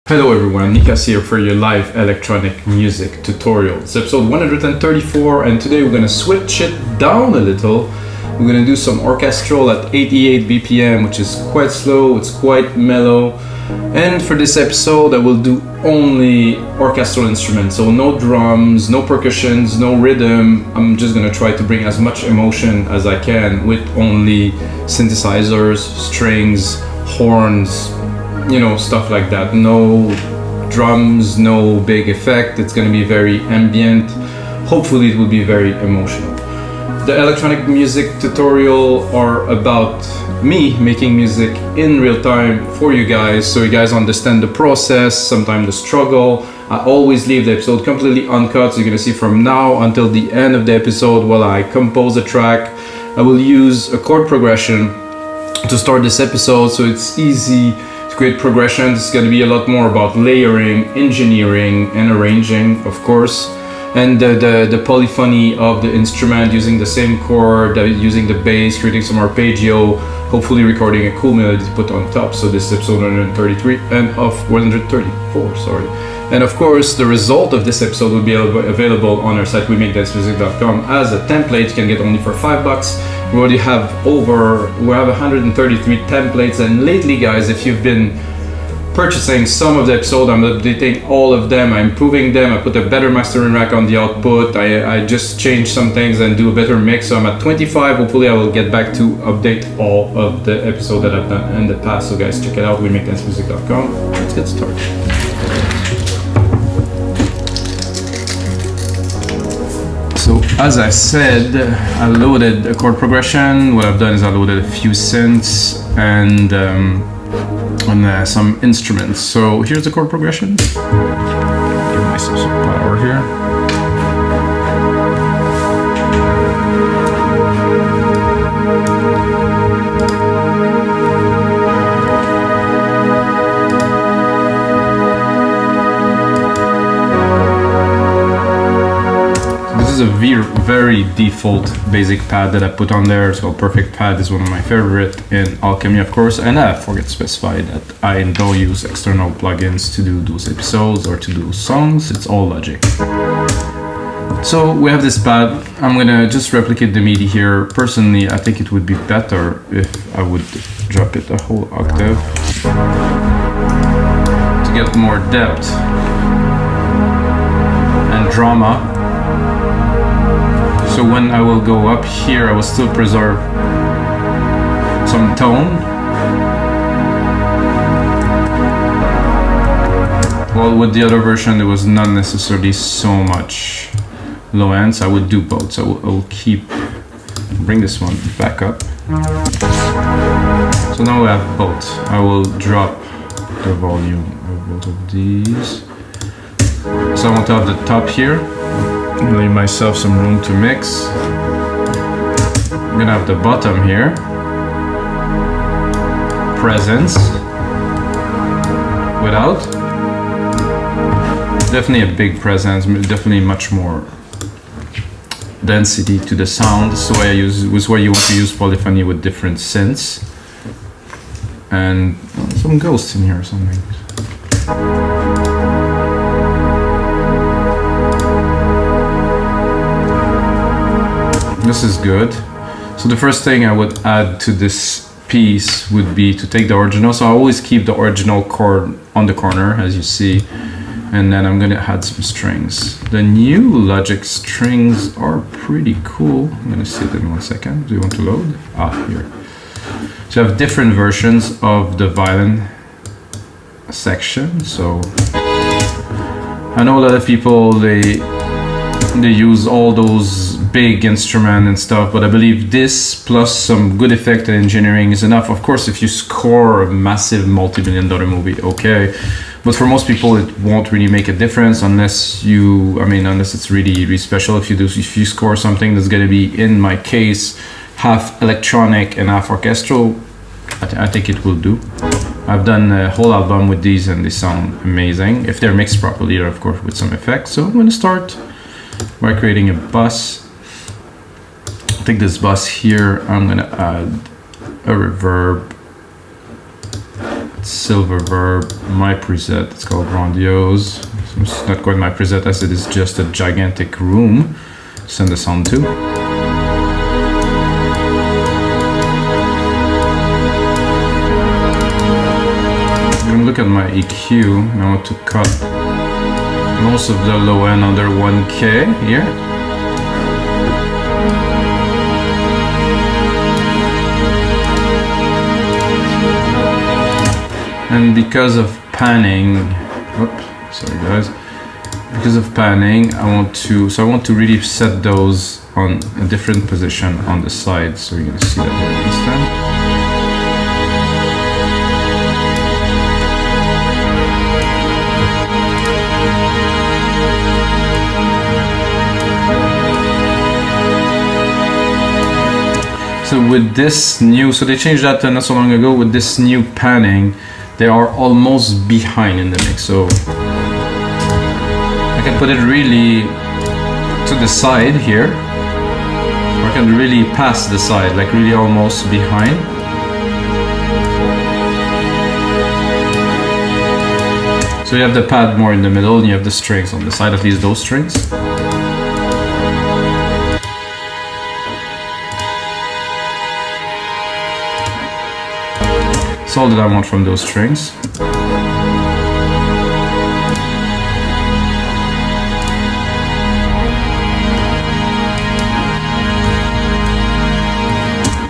Hello everyone, Mikas here for your live electronic music tutorial. It's episode 134 and today we're going to switch it down a little. We're going to do some orchestral at 88 BPM, which is quite slow, it's quite mellow. And for this episode I will do only orchestral instruments, so no drums, no percussions, no rhythm. I'm just going to try to bring as much emotion as I can with only synthesizers, strings, horns, you know, stuff like that. No drums, no big effect. It's going to be very ambient. Hopefully it will be very emotional. The electronic music tutorial are about me making music in real time for you guys, so you guys understand the process, sometimes the struggle. I always leave the episode completely uncut, so you're going to see from now until the end of the episode while I compose a track. I will use a chord progression to start this episode, so it's easy to create progressions. It's going to be a lot more about layering, engineering, and arranging, of course. And the polyphony of the instrument, using the same chord, using the bass, creating some arpeggio, hopefully recording a cool melody to put on top. So this is episode 133 and of 134, sorry. And of course, the result of this episode will be available on our site, wemakethancemusic.com, as a template. You can get only for $5. We already have 133 templates, and lately, guys, if you've been purchasing some of the episode, I'm updating all of them, I'm improving them, I put a better mastering rack on the output, I just change some things and do a better mix. So I'm at 25. Hopefully I will get back to update all of the episode that I've done in the past. So guys, check it out, wemakethancemusic.com. Let's get started. So as I said, I loaded a chord progression. What I've done is I loaded a few synths and some instruments. So here's the chord progression. Give myself some power here. This is a very default basic pad that I put on there. So Perfect Pad is one of my favorite in Alchemy, of course, and I forget to specify that I don't use external plugins to do those episodes or to do songs. It's all Logic. So we have this pad. I'm gonna just replicate the MIDI here. Personally, I think it would be better if I would drop it a whole octave to get more depth and drama. So when I will go up here, I will still preserve some tone. Well, with the other version, there was not necessarily so much low end, so I would do both. So I will bring this one back up. So now we have both. I will drop the volume of both of these. So I want to have the top here. Leave myself some room to mix. I'm gonna have the bottom here. Presence. Without. Definitely a big presence, definitely much more density to the sound. This is why you want to use polyphony with different synths. And some ghosts in here or something. This is good. So the first thing I would add to this piece would be to take the original. So I always keep the original chord on the corner, as you see. And then I'm gonna add some strings. The new Logic strings are pretty cool. I'm gonna see it in 1 second. Do you want to load? Here. So I have different versions of the violin section. So I know a lot of people, they use all those big instrument and stuff, but I believe this plus some good effect and engineering is enough. Of course, if you score a massive multi-million-dollar movie, okay, but for most people it won't really make a difference unless it's really special. If you score something that's going to be, in my case, half electronic and half orchestral, I think it will do. I've done a whole album with these and they sound amazing if they're mixed properly, or of course with some effects. So I'm going to start by creating a bus. Take this bus here, I'm gonna add a reverb Silver Verb, my preset, it's called Grandiose. It's not quite my preset as it is just a gigantic room to send the sound to. I'm gonna look at my EQ, and I want to cut most of the low end under 1K here. And because of panning, sorry guys, because of panning, I want to really set those on a different position on the side. So you're gonna see that here instant. So with this new, so they changed that not so long ago. With this new panning, they are almost behind in the mix. So I can put it really to the side here, or I can really pass the side, like really almost behind. So you have the pad more in the middle, and you have the strings on the side, at least those strings. That's all that I want from those strings.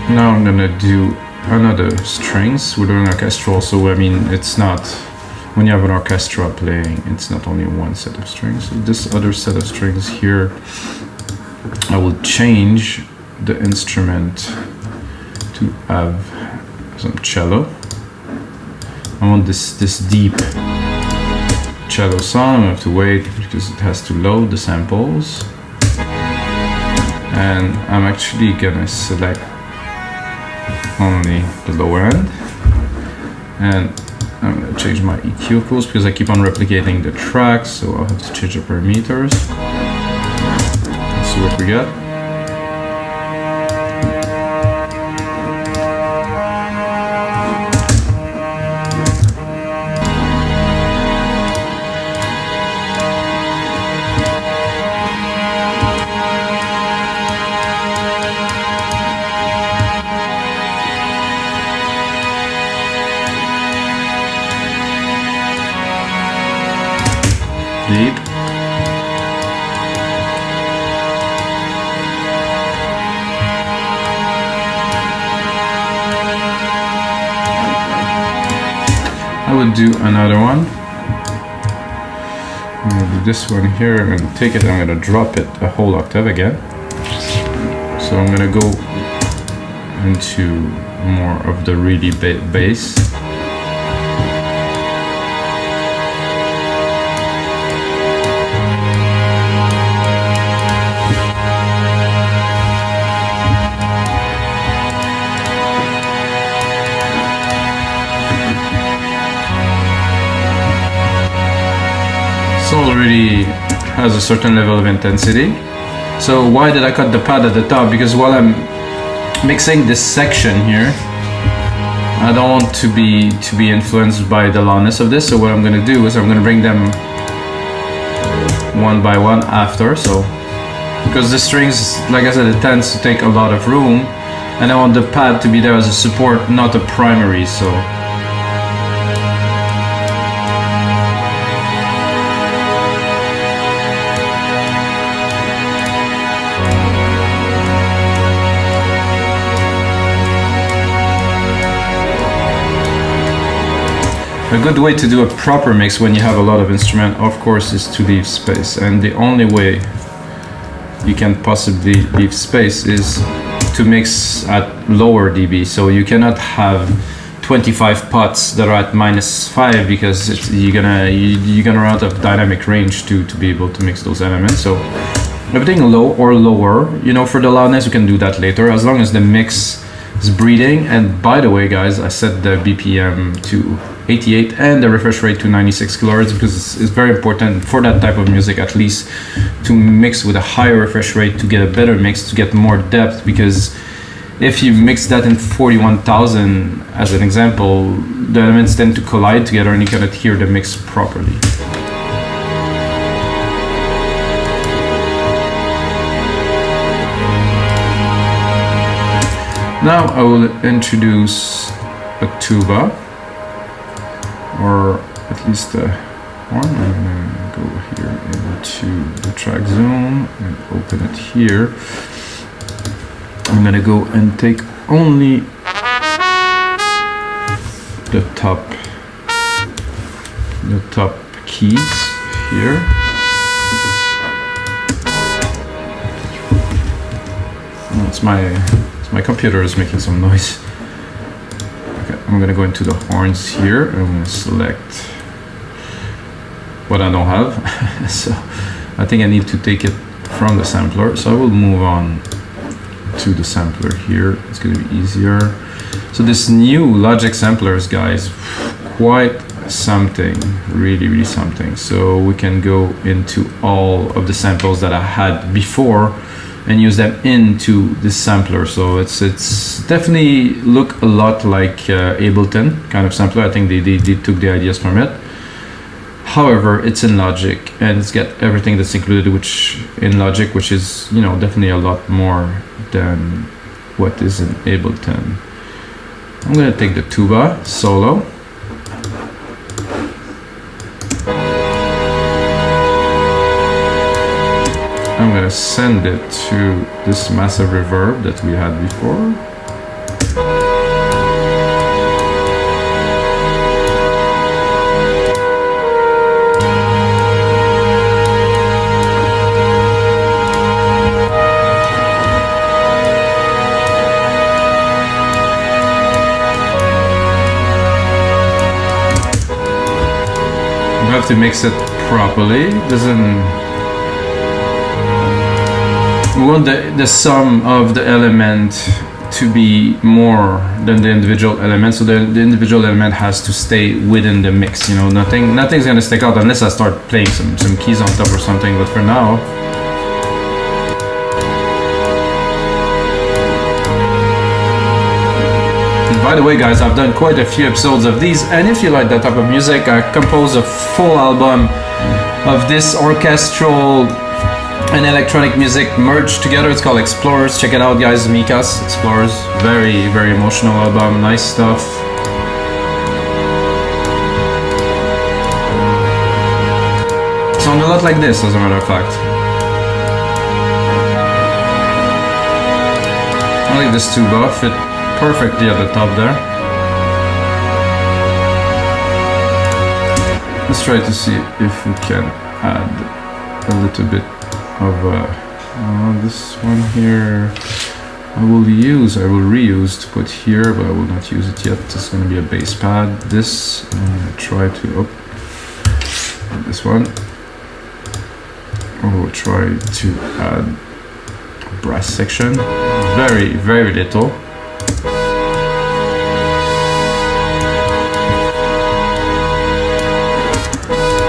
Now I'm gonna do another strings. We're doing orchestral, so I mean, it's not, when you have an orchestra playing, it's not only one set of strings. So this other set of strings here, I will change the instrument to have some cello. I want this deep cello sound. I have to wait because it has to load the samples. And I'm actually gonna select only the low end. And I'm gonna change my EQ, of course, because I keep on replicating the tracks, so I'll have to change the parameters. Let's see what we got. Deep. I would do another one. I'm gonna do this one here and take it, I'm gonna drop it a whole octave again. So I'm gonna go into more of the really bass. Already has a certain level of intensity. So why did I cut the pad at the top? Because while I'm mixing this section here, I don't want to be influenced by the loudness of this. So what I'm going to do is I'm going to bring them one by one after. So because the strings, like I said, it tends to take a lot of room, and I want the pad to be there as a support, not a primary. So a good way to do a proper mix when you have a lot of instrument, of course, is to leave space. And the only way you can possibly leave space is to mix at lower dB. So you cannot have 25 pots that are at -5 because you're gonna run out of dynamic range to be able to mix those elements. So everything low or lower, you know, for the loudness, we can do that later, as long as the mix is breathing. And by the way, guys, I set the BPM to 88 and the refresh rate to 96 kilohertz because it's very important for that type of music, at least, to mix with a higher refresh rate to get a better mix, to get more depth, because if you mix that in 41,000 as an example, the elements tend to collide together and you cannot hear the mix properly. Now I will introduce a tuba, or at least a horn. I'm gonna go here into the track zone and open it here. I'm gonna go and take only the top keys here. Oh, it's my computer is making some noise. Okay, I'm gonna go into the horns here. I'm gonna select what I don't have. So I think I need to take it from the sampler. So I will move on to the sampler here. It's gonna be easier. So this new Logic samplers, guys, quite something, really something. So we can go into all of the samples that I had before and use them into this sampler. So it's definitely look a lot like Ableton kind of sampler. I think they took the ideas from it. However, it's in Logic and it's got everything that's included in Logic, which is, you know, definitely a lot more than what is in Ableton. I'm gonna take the tuba solo. I'm gonna send it to this massive reverb that we had before. You have to mix it properly. We want the sum of the element to be more than the individual element, so the individual element has to stay within the mix. You know, nothing's gonna stick out unless I start playing some keys on top or something. But for now, and by the way, guys, I've done quite a few episodes of these, and if you like that type of music, I composed a full album of this orchestral and electronic music merged together. It's called Explorers. Check it out, guys. Mikas, Explorers. Very emotional album. Nice stuff. Sound a lot like this, as a matter of fact. I like this tuba. Fit perfectly at the top there. Let's try to see if we can add a little bit of this one here. I will reuse to put here, but I will not use it yet. It's going to be a bass pad. This I'm going to try to this one. I will try to add a brass section. Very little.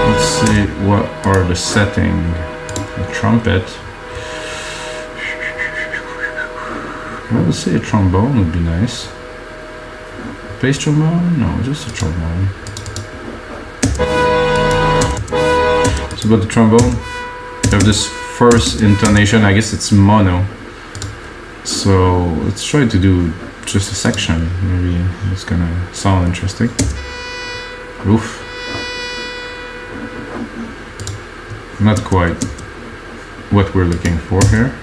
Let's see what are the settings. A trumpet. I would say a trombone would be nice. Bass trombone? No, just a trombone. So about the trombone, you have this first intonation. I guess it's mono. So let's try to do just a section. Maybe it's gonna sound interesting. Oof. Not quite what we're looking for here.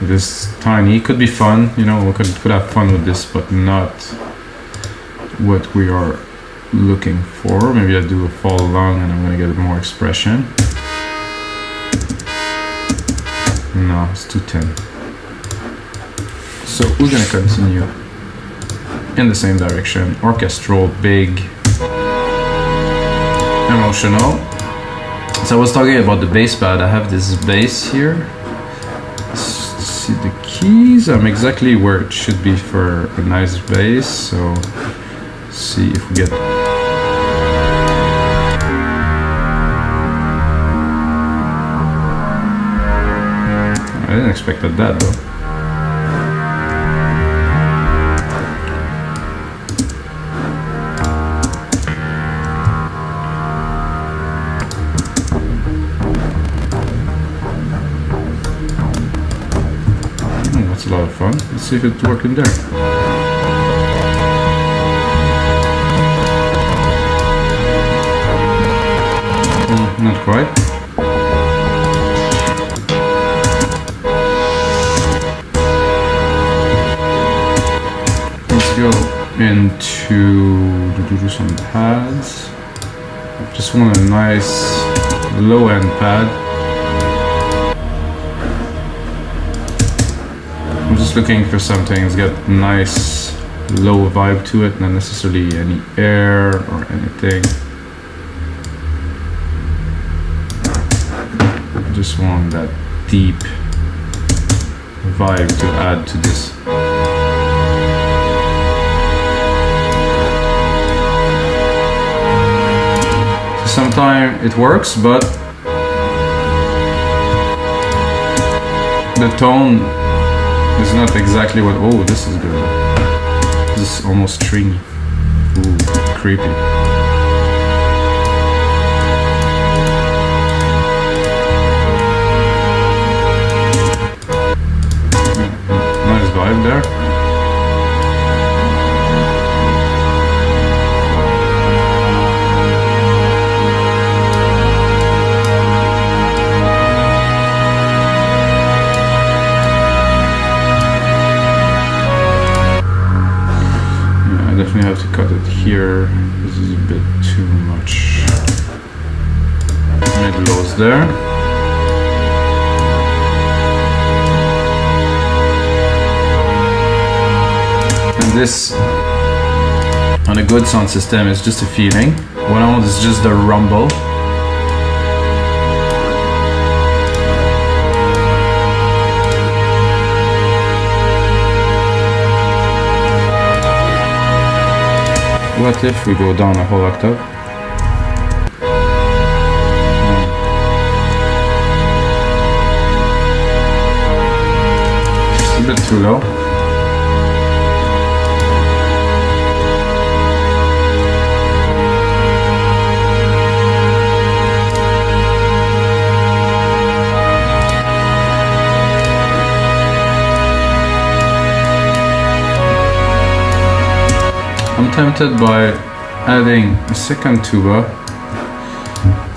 This tiny could be fun, you know, we could have fun with this, but not what we are looking for. Maybe I do a fall along and I'm gonna get more expression. No, it's too thin. So we're gonna continue in the same direction. Orchestral, big, emotional. So I was talking about the bass pad. I have this bass here. Let's see the keys. I'm exactly where it should be for a nice bass. So see if we get. I didn't expected that though. That's a lot of fun. Let's see if it's working there. Not quite. Let's go into do some pads. Just want a nice low end pad. I'm just looking for something that's got nice low vibe to it, not necessarily any air or anything. I just want that deep vibe to add to this. So sometimes it works, but the tone is not exactly what. Oh, this is good. This is almost stringy. Ooh, creepy. Nice vibe there. I definitely have to cut it here. This is a bit too much. Mid-lows there. And this, on a good sound system, is just a feeling. What I want is just the rumble. What if we go down a whole octave? It's a bit too low. I'm tempted by adding a second tuba,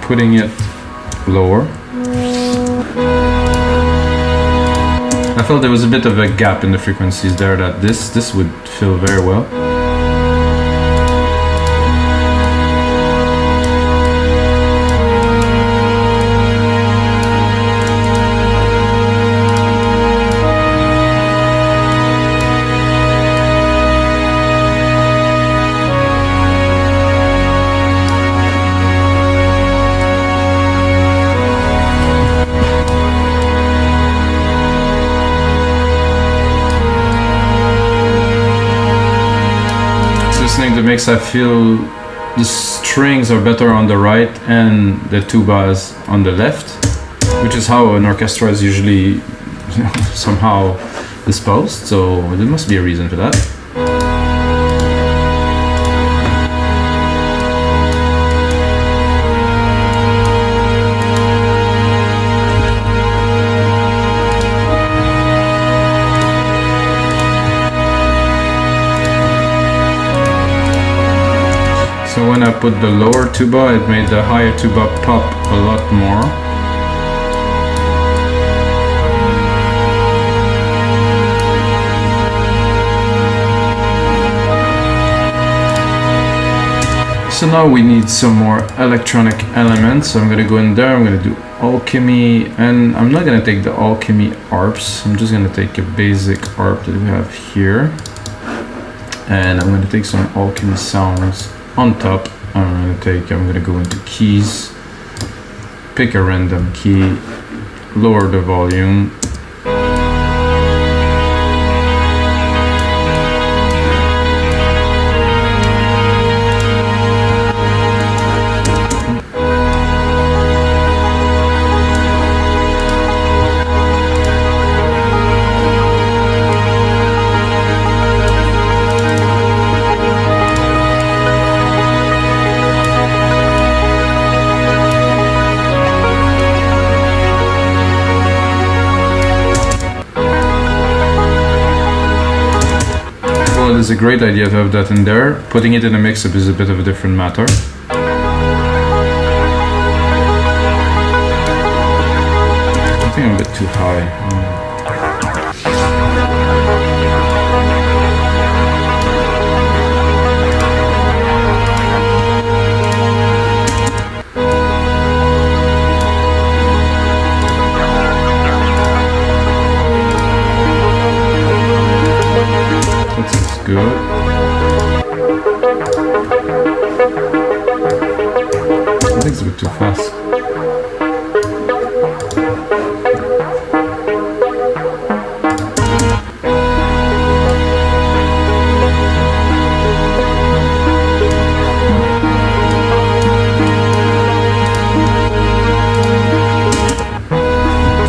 putting it lower. I felt there was a bit of a gap in the frequencies there that this would fill very well. That makes I feel the strings are better on the right and the tubas on the left, which is how an orchestra is usually somehow disposed, so there must be a reason for that. So when I put the lower tuba, it made the higher tuba pop a lot more. So now we need some more electronic elements. So I'm gonna go in there, I'm gonna do alchemy, and I'm not gonna take the alchemy arps. I'm just gonna take a basic arp that we have here. And I'm gonna take some alchemy sounds on top. I'm gonna go into keys, pick a random key, lower the volume. is a great idea to have that in there. Putting it in a mix-up is a bit of a different matter. I think I'm a bit too high. Good. I think it's a bit too fast.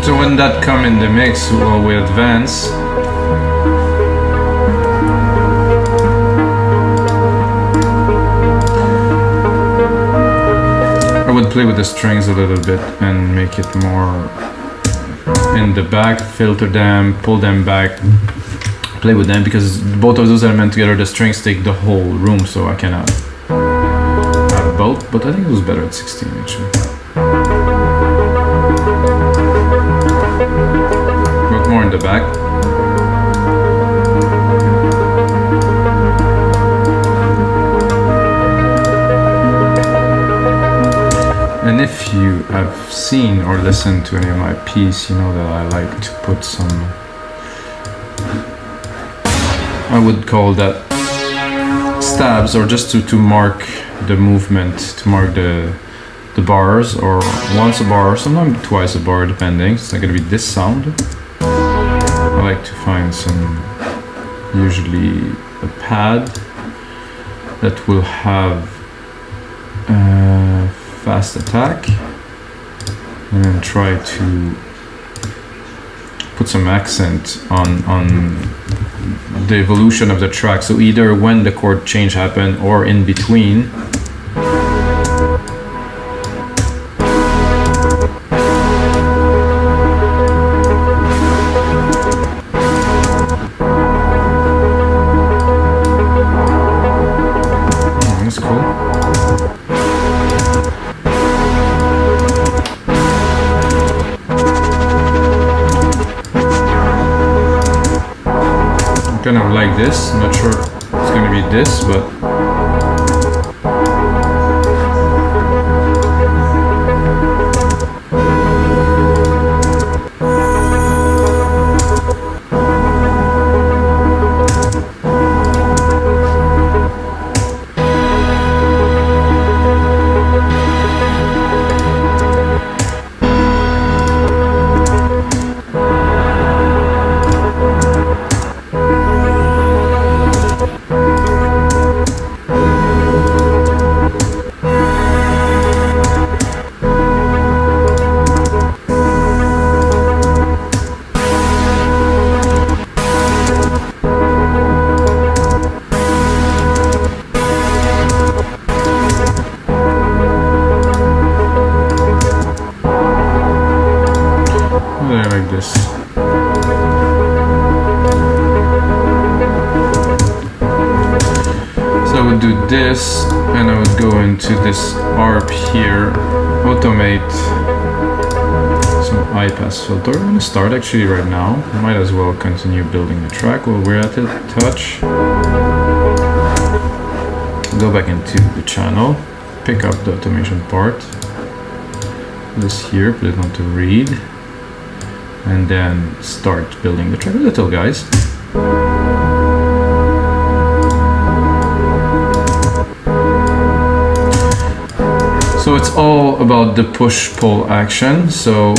So when that come in the mix, we advance. I would play with the strings a little bit and make it more in the back, filter them, pull them back, play with them, because both of those elements together, the strings take the whole room, so I cannot have both, but I think it was better at 16 actually. Work more in the back. And if you have seen or listened to any of my pieces, you know that I like to put some, I would call that stabs, or just to mark the movement, to mark the bars, or once a bar, sometimes twice a bar, depending. It's not going to be this sound. I like to find some, usually a pad that will have fast attack, and then try to put some accent on the evolution of the track. So either when the chord change happen or in between. Oh, that's cool. Kind of like this. I'm not sure it's going to be this, but like this. So I would do this, and I would go into this ARP here, automate some high pass filter. I'm gonna start actually right now. Might as well continue building the track while we're at it. Touch. Go back into the channel, pick up the automation part. This here, put it onto read, and then start building the track a little, guys. So it's all about the push-pull action. So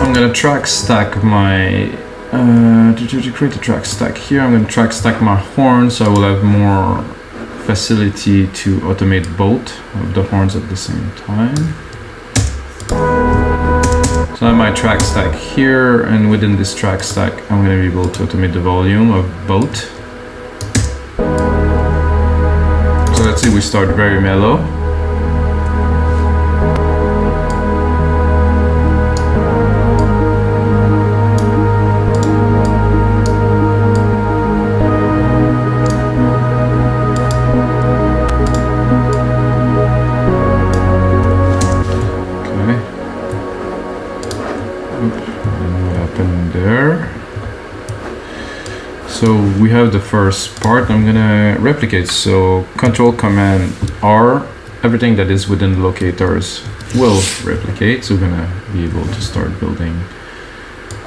I'm gonna track stack my, to create a track stack here, I'm gonna track stack my horn, so I will have more facility to automate both of the horns at the same time. So I have my track stack here, and within this track stack, I'm gonna be able to automate the volume of both. So let's see, we start very mellow. we have the first part. I'm gonna replicate. So Control Command R, everything that is within the locators will replicate. So we're gonna be able to start building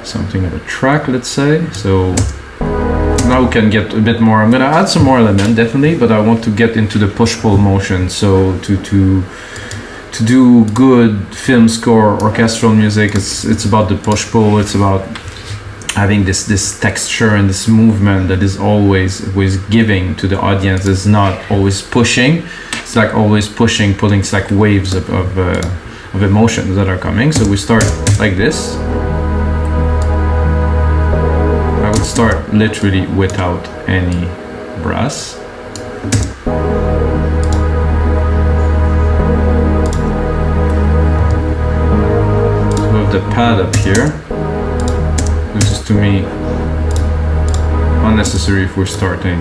something of a track, let's say. So now we can get a bit more. I'm gonna add some more element, definitely, but I want to get into the push-pull motion. So to do good film score, orchestral music, it's about the push-pull. It's about having this texture and this movement that is always giving to the audience. It's not always pushing. It's like always pushing, pulling. It's like waves of emotions that are coming. So we start like this. I would start literally without any brass. So we have the pad up here. This is to me unnecessary if we're starting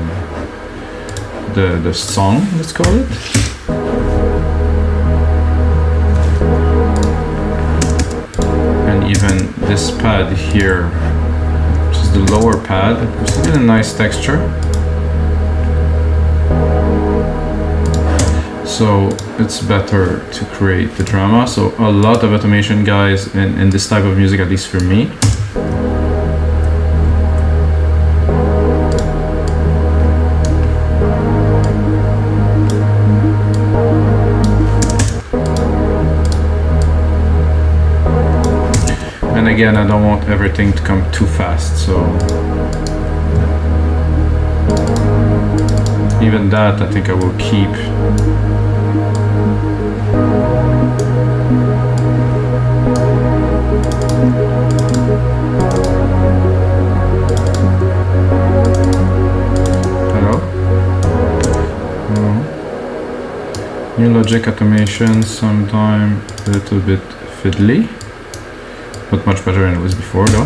the song, let's call it. And even this pad here, which is the lower pad, which is a nice texture. So it's better to create the drama. So a lot of automation, guys, in this type of music, at least for me. And again, I don't want everything to come too fast, so even that I think I will keep. Hello? New Logic automation, sometime a little bit fiddly. But much better than it was before, though.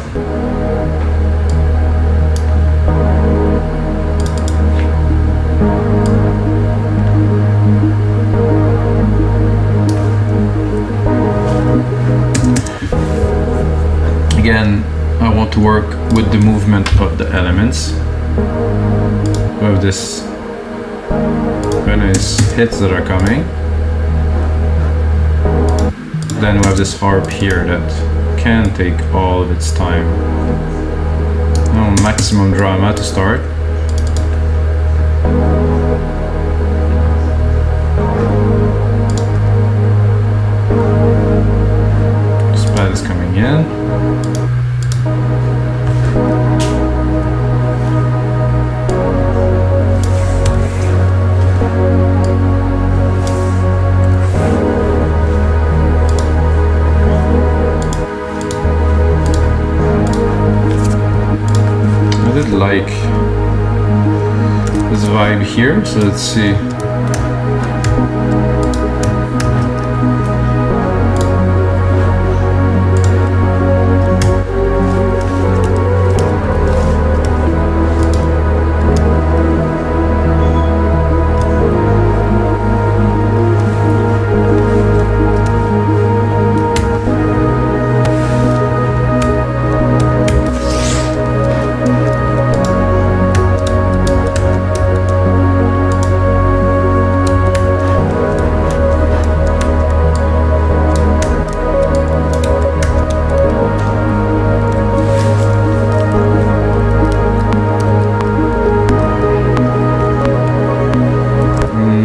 Again, I want to work with the movement of the elements. We have this very nice hits that are coming. Then we have this harp here that can take all of its time. No maximum drama to start. This pad is coming in. Like this vibe here, so let's see.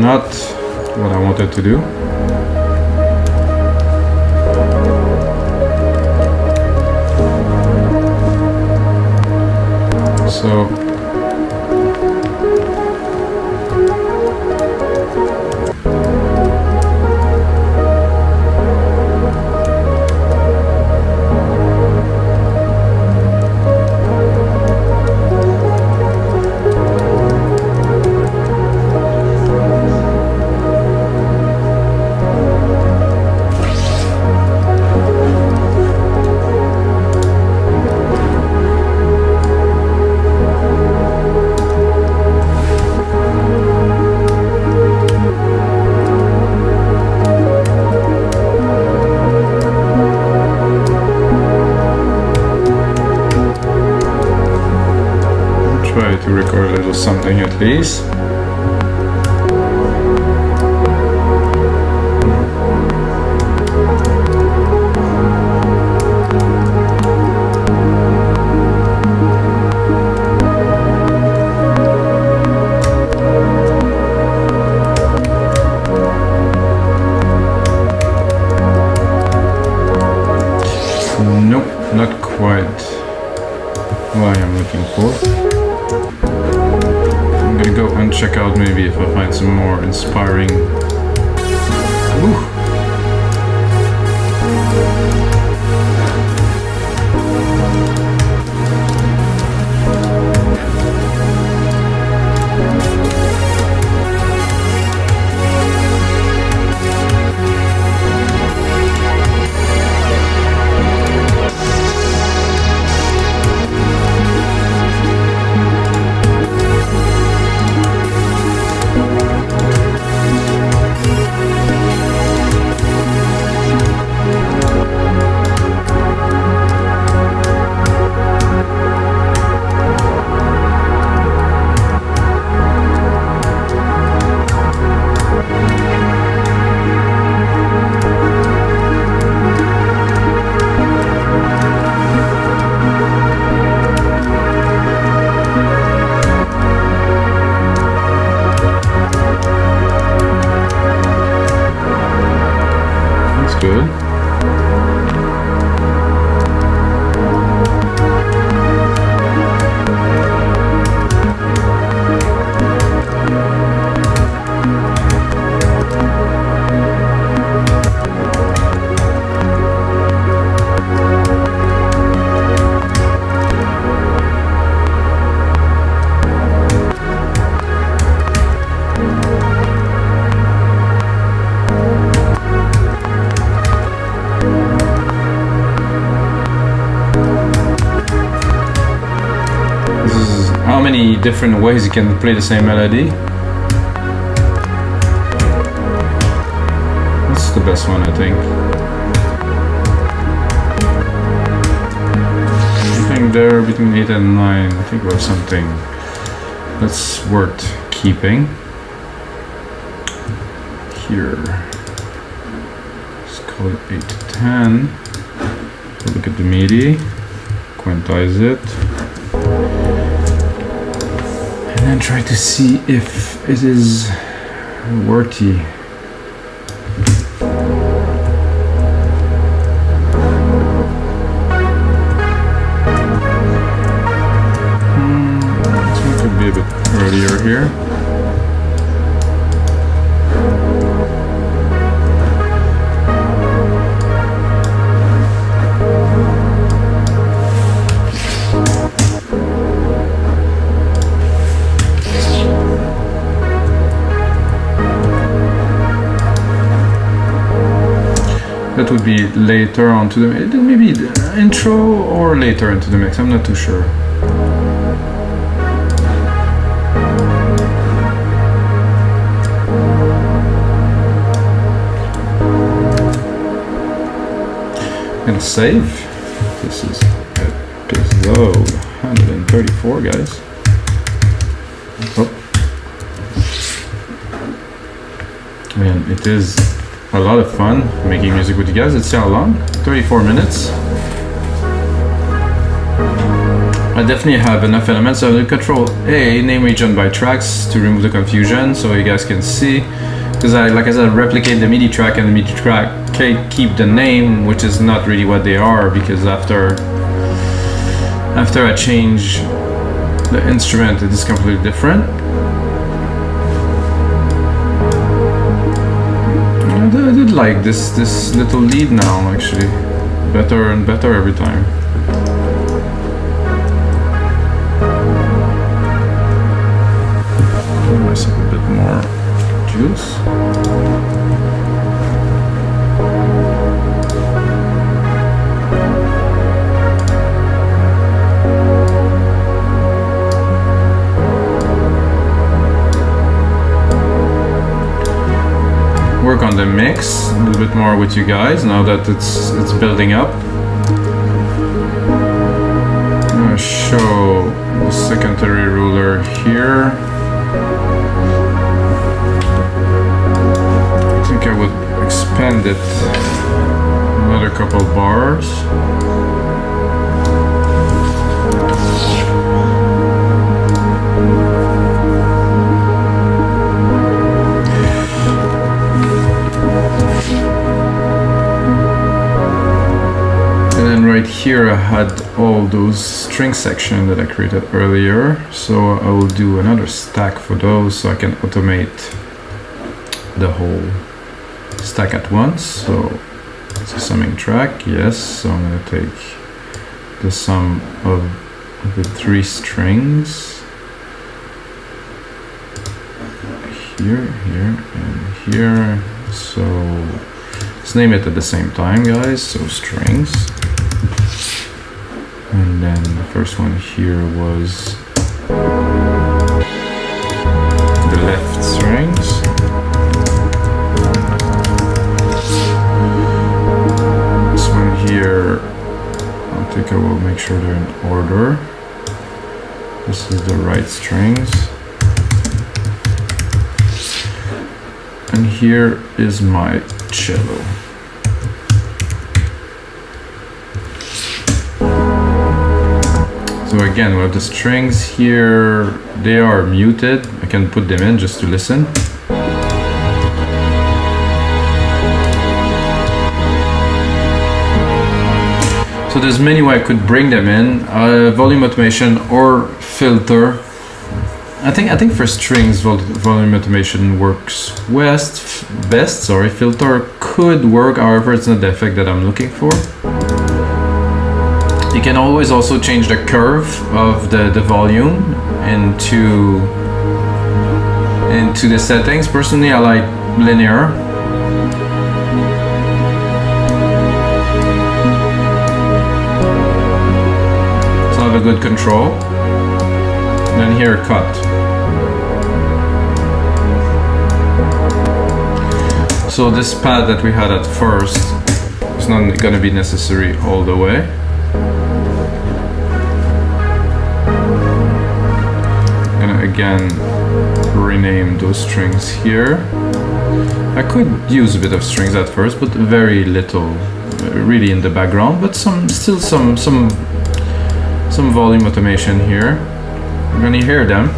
Not what I wanted to do. So something at least. Nope, not quite what I am looking for. I'm gonna go and check out maybe if I find some more inspiring. Ooh. Good. How many different ways you can play the same melody? That's the best one, I think. I think there between 8 and 9, I think we have something that's worth keeping. Here, let's call it 8 to 10. Look at the MIDI, quantize it. And then try to see if it is worthy. Let's make it be a bit earlier here. That would be later onto the maybe the intro or later into the mix. I'm not too sure. I'm gonna save. This is episode 134, guys. Oh. Man, it is a lot of fun making music with you guys. It's how long? 34 minutes. I definitely have enough elements. So I'm gonna Control A, name region by tracks to remove the confusion so you guys can see. Because like I said, replicate the MIDI track and the MIDI track can't keep the name, which is not really what they are, because after I change the instrument, it is completely different. I did like this little lead now, actually. Better and better every time. Give myself a bit more juice. Work on the mix a little bit more with you guys now that it's building up. I'm gonna show the second rotary ruler here. I think I would expand it another couple bars. Right here I had all those string sections that I created earlier, so I will do another stack for those so I can automate the whole stack at once. So it's a summing track, yes, so I'm going to take the sum of the 3 strings here, here, and here. So let's name it at the same time, guys. So strings. And then the first one here was the left strings. This one here, I think I will make sure they're in order. This is the right strings. And here is my cello. So again, we have the strings here, they are muted. I can put them in just to listen. So there's many ways I could bring them in, volume automation or filter. I think for strings, volume automation works best. Sorry, filter could work, however it's not the effect that I'm looking for. You can always also change the curve of the volume into the settings. Personally, I like linear. So I have a good control. And then here, cut. So this pad that we had at first is not going to be necessary all the way. Again, rename those strings here. I could use a bit of strings at first, but very little, really in the background. But still some volume automation here. You're gonna hear them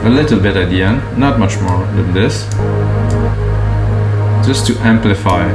a little bit at the end, not much more than this, just to amplify.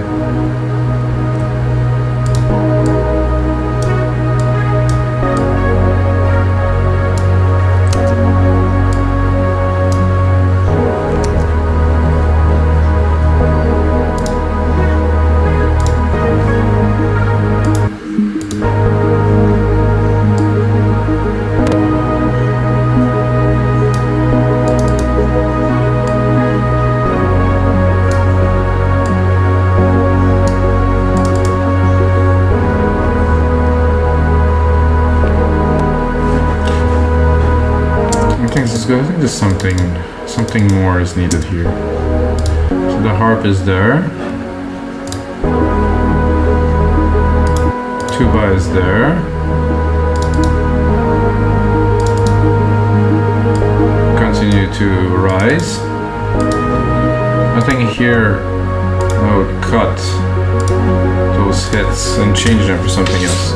I think there's something more is needed here. So the harp is there. Tuba is there. Continue to rise. I think here I would cut those hits and change them for something else.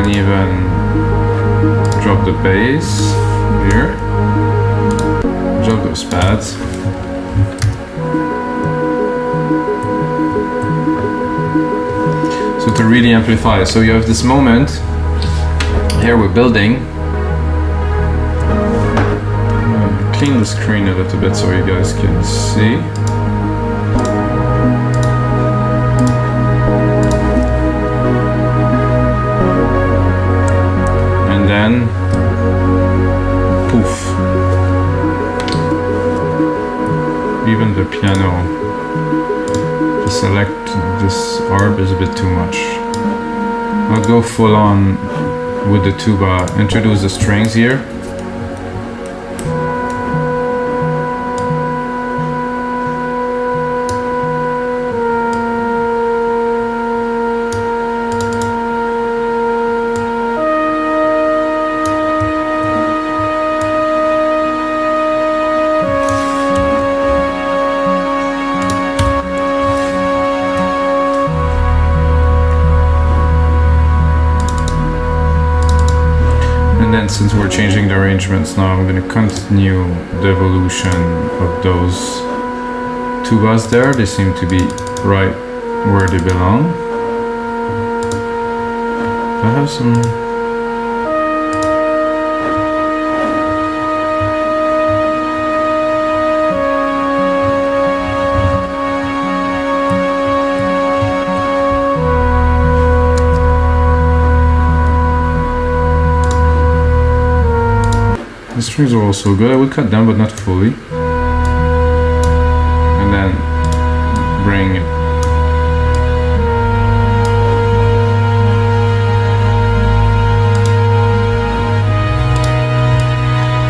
Even drop the bass here, drop those pads. So to really amplify, so you have this moment here we're building. Clean the screen a little bit so you guys can see. Then poof, even the piano, to select this arp is a bit too much. I'll go full on with the tuba, introduce the strings here. since we're changing the arrangements now, I'm gonna continue the evolution of those tubas there. They seem to be right where they belong. I have some... The strings are also good. I would cut them, but not fully. And then bring it.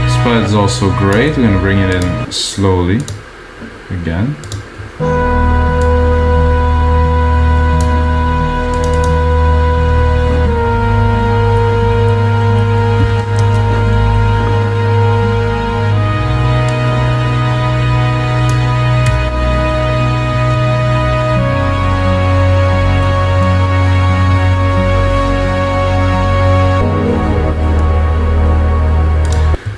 This pad is also great. We're gonna bring it in slowly again.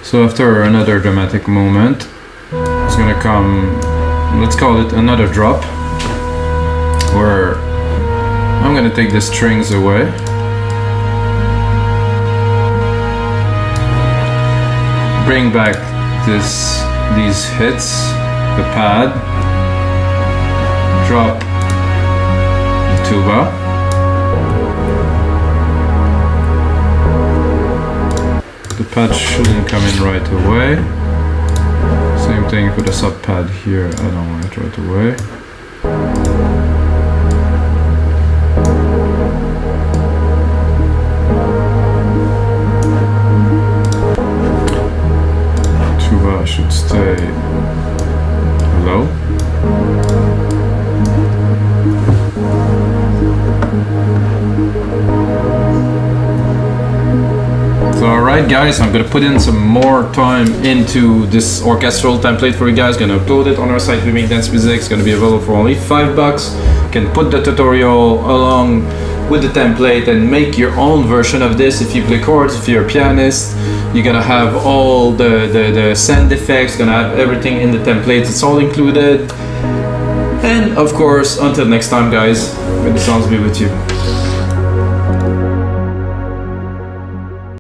So after another dramatic moment, it's gonna come, let's call it another drop, where I'm gonna take the strings away. Bring back these hits, the pad, drop the tuba. The pad shouldn't come in right away. Same thing for the sub pad here, I don't want it right away. Tuba should stay low. Alright guys, I'm gonna put in some more time into this orchestral template for you guys. Gonna upload it on our site, We Make Dance Music. It's gonna be available for only $5. You can put the tutorial along with the template and make your own version of this. If you play chords, if you're a pianist, you're gonna have all the sound effects, gonna have everything in the template. It's all included. And of course, until next time guys, may the sounds be with you.